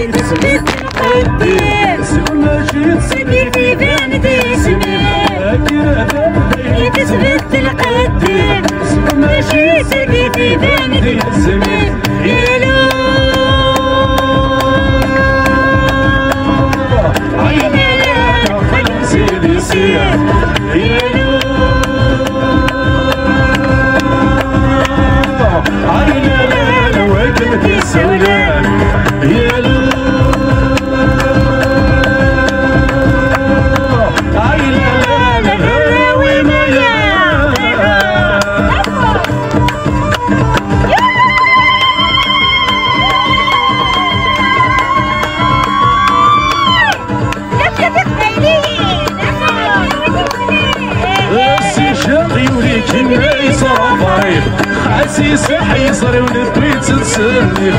يتثبت القدام سكيتي باندي يتثبت القدام ماشي سكيتي باندي يلو عينا لا خلي سيدي سير يلو عينا لا وكلك السولان يلو حسيس حيصر ونبيت نسلي